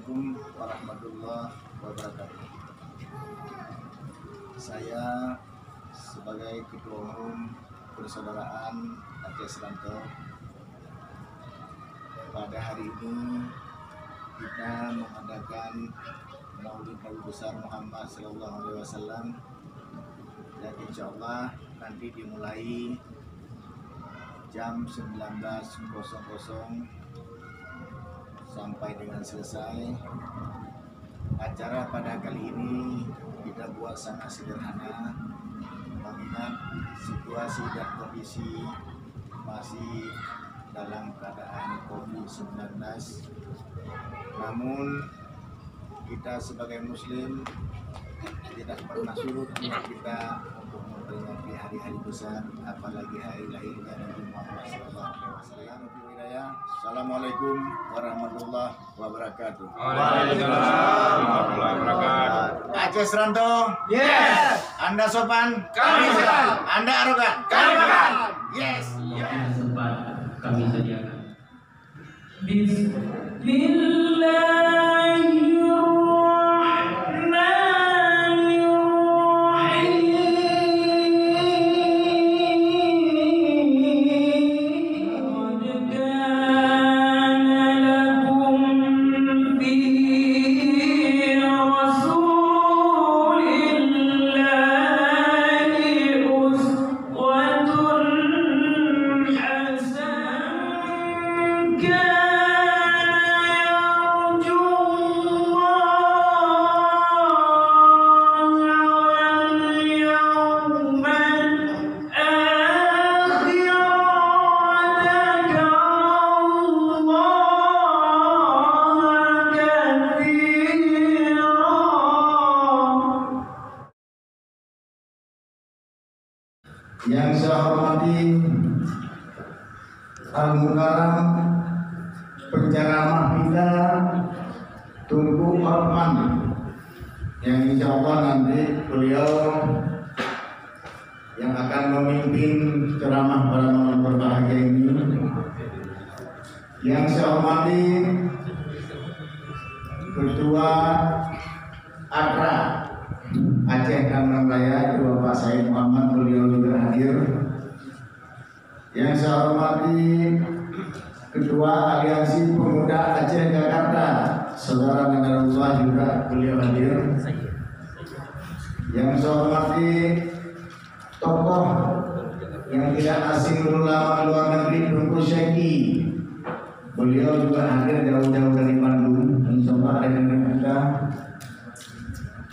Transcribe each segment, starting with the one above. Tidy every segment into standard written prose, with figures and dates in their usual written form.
Assalamualaikum warahmatullahi wabarakatuh. Saya sebagai Ketua Umum Persaudaraan Aceh Selatan, pada hari ini kita mengadakan Maulid Nabi besar Muhammad SAW dan insya Allah nanti dimulai jam 19.00 sampai dengan selesai. Acara pada kali ini kita buat sangat sederhana, mengingat situasi dan kondisi masih dalam keadaan COVID-19. Namun kita sebagai Muslim tidak pernah surut kita untuk memperingati hari-hari besar, apalagi hari lahirnya Nabi Muhammad SAW. Assalamualaikum warahmatullahi wabarakatuh. Waalaikumsalam warahmatullahi wabarakatuh. Aceh Seranto, Yes. Anda sopan, Kami siap. Anda arogan, Kami makan. yes. Sempat kami sediakan. Yang saya hormati Al-Mukarram penceramah kita Tunku Orman, yang insya Allah nanti beliau yang akan memimpin ceramah pada malam berbahagia ini. Yang saya hormati Ketua AKRA Aceh dan Raya, itu Bapak Said Muhammad, beliau juga hadir. Yang saya hormati Ketua Aliansi Pemuda Aceh Jakarta, Saudara Nadarullah, juga beliau hadir. Yang saya hormati tokoh yang tidak asing ulama luar negeri, Tunku Syeki, beliau juga hadir jauh-jauh dari Bandung, insya Allah ada dengan kita.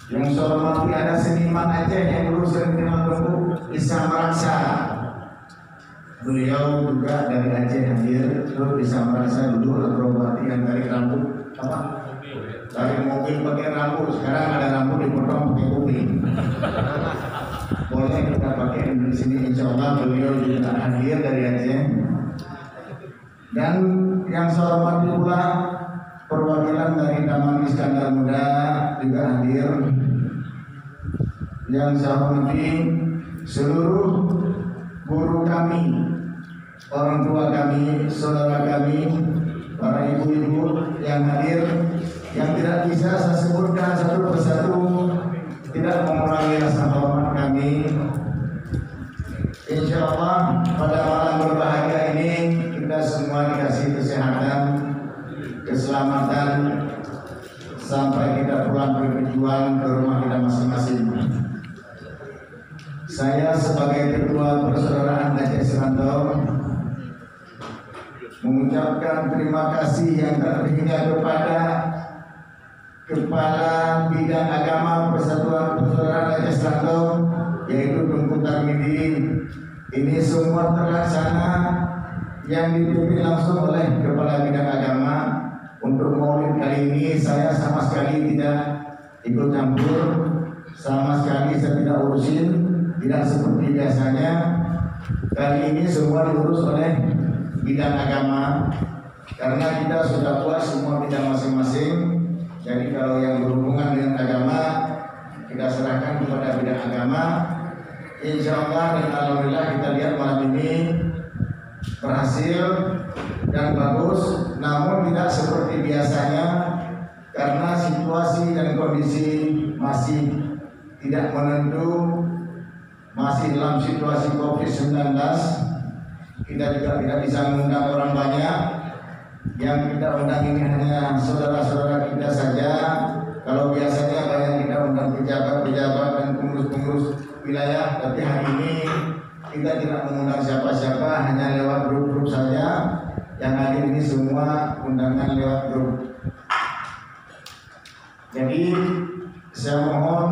Yang saya hormati ada seniman Aceh yang dulu sering kenal Tunku, Isa Maraksa, beliau juga dari Aceh hadir. Terus Isa Maraksa dulu akrobati yang tarik rambut apa? Tarik mobil pakai rambut, sekarang ada rambut dipotong pakai kuping. Boleh kita pakai di sini, insya Allah beliau juga hadir dari Aceh. Dan yang saya hormati pula perwakilan dari Taman Iskandar Muda juga hadir. Yang saya hormati seluruh guru kami, orang tua kami, saudara kami, para ibu-ibu yang hadir, yang tidak bisa saya sebutkan satu persatu, tidak mengurangi rasa hormat kami. Insya Allah pada malam berbahagia ini kita semua dikasih kesehatan, keselamatan, sampai kita pulang bertujuan ke rumah kita masing-masing. Saya sebagai Ketua Persaudaraan Aceh Selatan mengucapkan terima kasih yang tak terhingga kepada Kepala Bidang Agama Persatuan Persaudaraan Aceh Selatan, yaitu Tunku Tarmidin. Ini semua terlaksana yang dipimpin langsung oleh Kepala Bidang Agama. Untuk Maulid kali ini saya sama sekali tidak ikut campur, sama sekali saya tidak urusin, tidak seperti biasanya. Kali ini semua diurus oleh bidang agama, karena kita sudah buat semua bidang masing-masing. Jadi kalau yang berhubungan dengan agama kita serahkan kepada bidang agama. Insya Allah dan alhamdulillah kita lihat malam ini berhasil dan bagus, namun tidak seperti biasanya. karena situasi dan kondisi masih tidak menentu, masih dalam situasi COVID-19, kita juga tidak bisa mengundang orang banyak. Yang kita undang ini hanya saudara-saudara kita saja. Kalau biasanya banyak kita undang pejabat-pejabat dan pengurus-pengurus wilayah, tapi hari ini kita tidak mengundang siapa-siapa, hanya lewat grup-grup saja. Yang hadir ini semua undangan lewat grup. Jadi saya mohon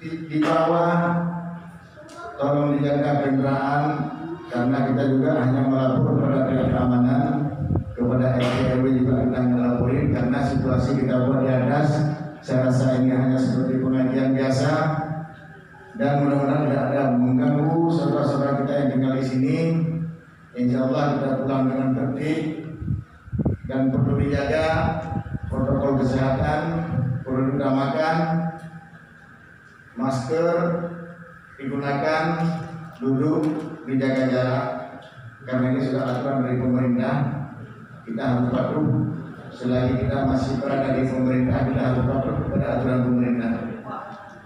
di bawah tolong dijaga kendaraan, karena kita juga hanya melapor pada pihak keamanan, kepada RT RW juga kita melaporin, karena situasi kita buat di atas. Saya rasa ini hanya seperti pengajian biasa, dan mudah-mudahan tidak ada mengganggu saudara-saudara kita yang tinggal di sini. Insya Allah kita pulang dengan tertib, dan perlu dijaga protokol kesehatan, perlu diutamakan, masker digunakan, duduk, dijaga jarak, karena ini sudah aturan dari pemerintah. Kita harus patuh. Selagi kita masih berada di pemerintah, kita harus patuh kepada aturan pemerintah.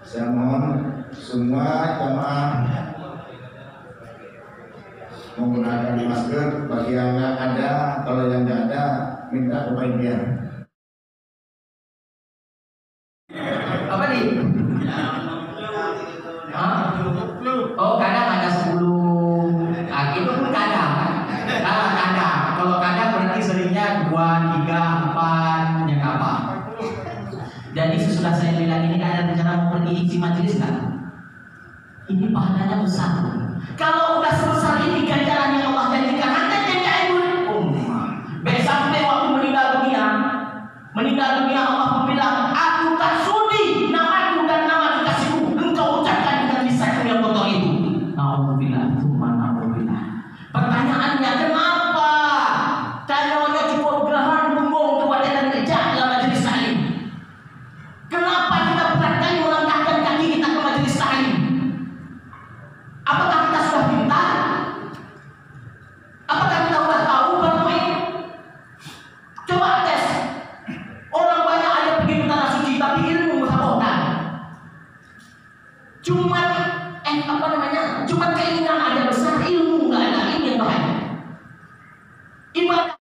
Saya mohon semua jamaah menggunakan masker. Bagi yang ada, kalau yang tidak ada, minta kebahagiaan. Apa nih? Oh, kadang ada 10. Nah, itu pun kadang kan? Kadang. Kalau kadang berarti seringnya 2, 3, 4, yang apa? Jadi sesudah saya bilang ini ada rencana mau pergi isi majelis nggak? Ini pahalanya besar. Kalau udah sebesar ini ganjaran yang Allah janjikan, anda janjikan sampai waktu meninggal dunia Allah bilang, aku tak sudi namaku dan nama kekasihku engkau ucapkan dengan lisanmu yang kotor itu. Alhamdulillah, subhanallah. Pertanyaannya, kenapa tanya cukup gerahan bumbung kepada dan kejak dalam majelis taklim? Kenapa kita bukan kali melangkahkan kaki kita ke majelis taklim? Apakah kita sudah pintar? Apakah kita sudah tahu bermain? Coba tes. Orang banyak ada pergi ke tanah suci, tapi ilmu bersabotan. Cuman keinginan ada besar, ilmu nggak ada. Ini yang bahaya. Ibadah.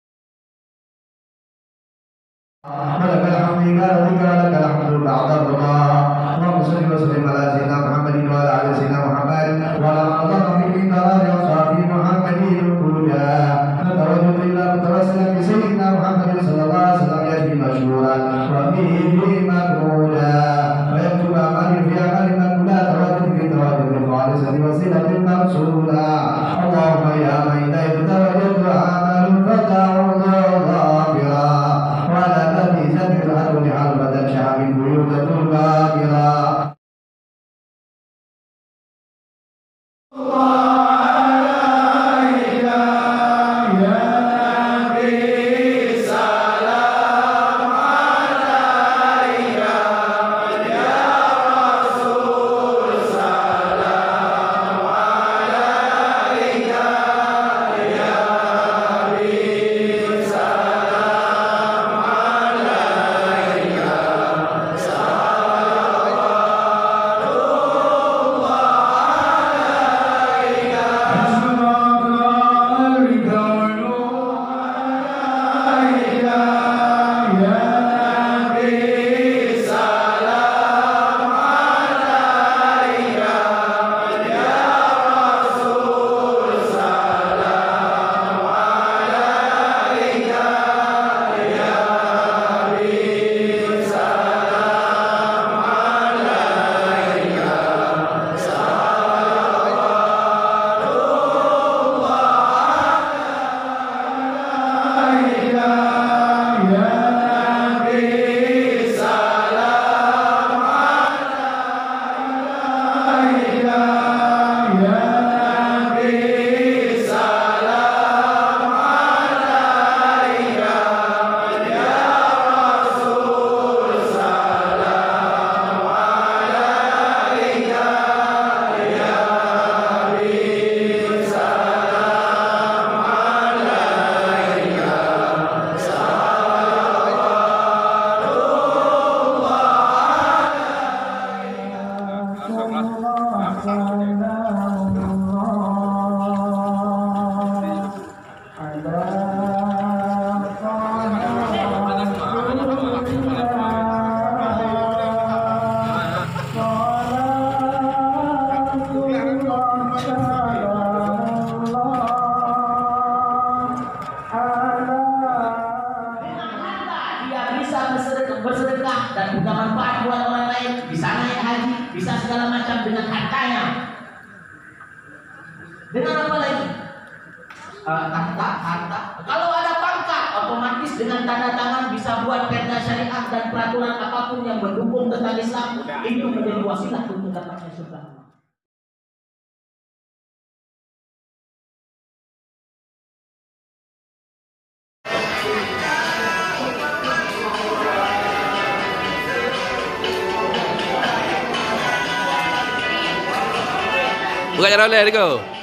dan punya manfaat buat orang lain, bisa naik haji, bisa segala macam dengan hartanya. Dengan apa lagi? Harta. Kalau ada pangkat, otomatis dengan tanda tangan bisa buat perda syariah dan peraturan apapun yang mendukung tentang Islam, itu menjadi wasilah untuk dapatnya surga. Buka jalan, let's go.